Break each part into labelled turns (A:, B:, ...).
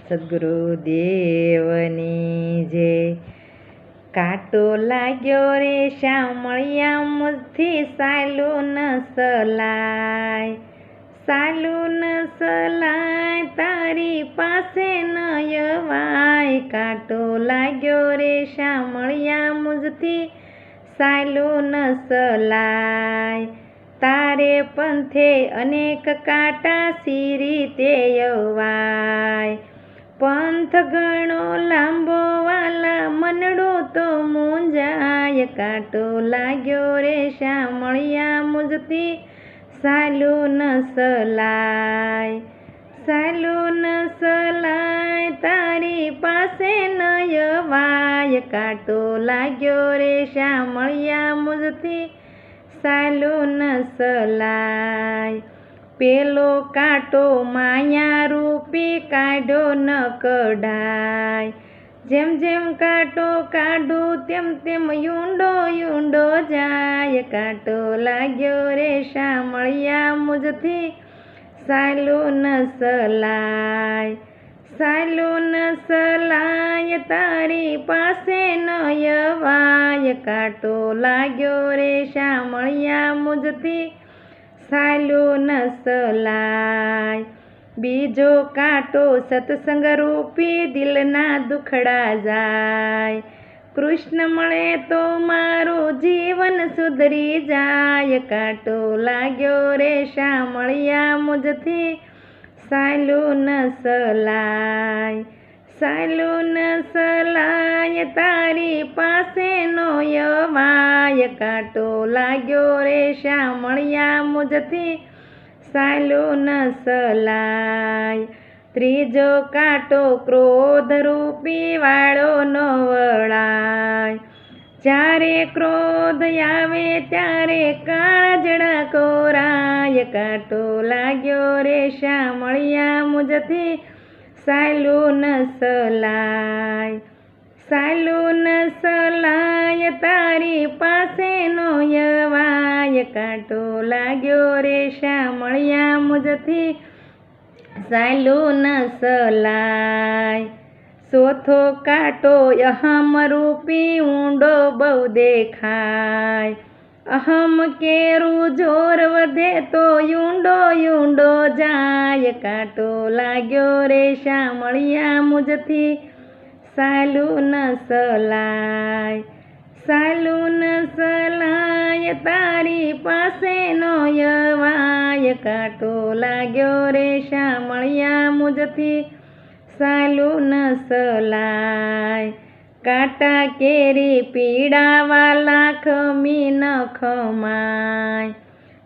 A: સદગુરુદેવની જય। કાંટો લાગ્યો રે શામળિયા મુજથી સાલું ન સલાય, સાલું ન સલાય તારી પાસે ન અવાય। કાંટો લાગ્યો રે શામળિયા મુજથી સાલું ન સલાય, તારે પંથે અનેક કાંટા સી રીતે અવાય। પંથ ઘણો લાંબો વાલા મનડો તો મૂંઝાય। કાંટો લાગ્યો રે શામળિયા મુજથી સાલું ન સલાય, સાલું ન સલાય તારી પાસે ન અવાય। કાંટો લાગ્યો રે શામળિયા મુજથી સાલું ન સલાય, પેલો કાંટો માયા રૂપી કાઢ્યો ન કઢાય। જેમ જેમ કાંટો કાઢું તેમ તેમ ઊંડો ઊંડો જાય। કાંટો લાગ્યો રે શામળિયા મુજથી સાલું ન સલાય, સાલું ન સલાય તારી પાસે ન અવાય। કાંટો લાગ્યો રે શામળિયા મુજથી સાલું ન સલાય, બીજો કાંટો સત્સંગ રૂપી દિલના દુખડા જાય। કૃષ્ણ મળે તો મારું જીવન સુધરી જાય। કાંટો લાગ્યો રે શામળિયા મુજથી સાલું ન સલાય, સાલું ન સલાય તારી પાસે નો અવાય। કાંટો લાગ્યો રે શામળિયા મુજથી સાલું ન સલાય, ત્રીજો કાંટો ક્રોધ રૂપી વાળો ન વળાય। જ્યારે ક્રોધ આવે ત્યારે કાળજડા કોરાય। કાંટો લાગ્યો રે શામળિયા મુજથી સાલું ન સલાય, સાલું ન સલાય તારી પાસે નો અવાય। કાંટો લાગ્યો રે શામળિયા મુજથી સાલું ન સલાય, ચોથો કાંટો અહમ રૂપી ઊંડો બહુ દેખાય। અહમ કેરું જોર વધે તો ઊંડો ઊંડો જાય। કાંટો લાગ્યો રે શામળિયા મુજથી સાલું ન સલાય, સાલું ન સલાય તારી પાસે નો અવાય। કાંટો લાગ્યો રે શામળિયા મુજથી સાલું ન સલાય, કાંટા કેરી પીડાવાલા ખમી ન ખમાય।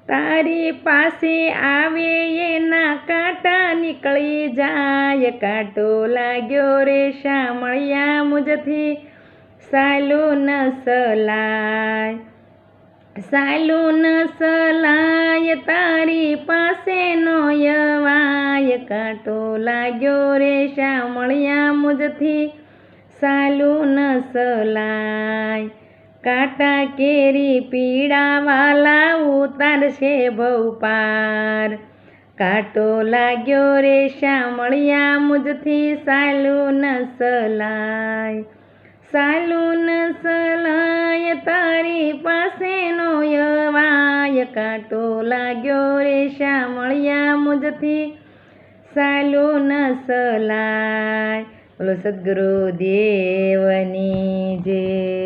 A: તારી પાસે આવે એના કાંટા નીકળી જાય। કાંટો લાગ્યો રે શામળિયા મુજથી સાલું ન સલાય, સાલું ન સલાય તારી પાસે નો અવાય। કાંટો લાગ્યો રે શામળિયા મુજથી સાલું ન સલાય, કાંટા કેરી પીડાવાલા ઉતારશે ભવ પાર। કાંટો લાગ્યો રે શામળિયા મુજથી સાલું ન સલાય, સાલું ન સલાય તારી પાસે નો અવાય। કાંટો લાગ્યો રે શામળિયા મુજથી સાલું ન સલાય। બોલો સદગુરુદેવની જય।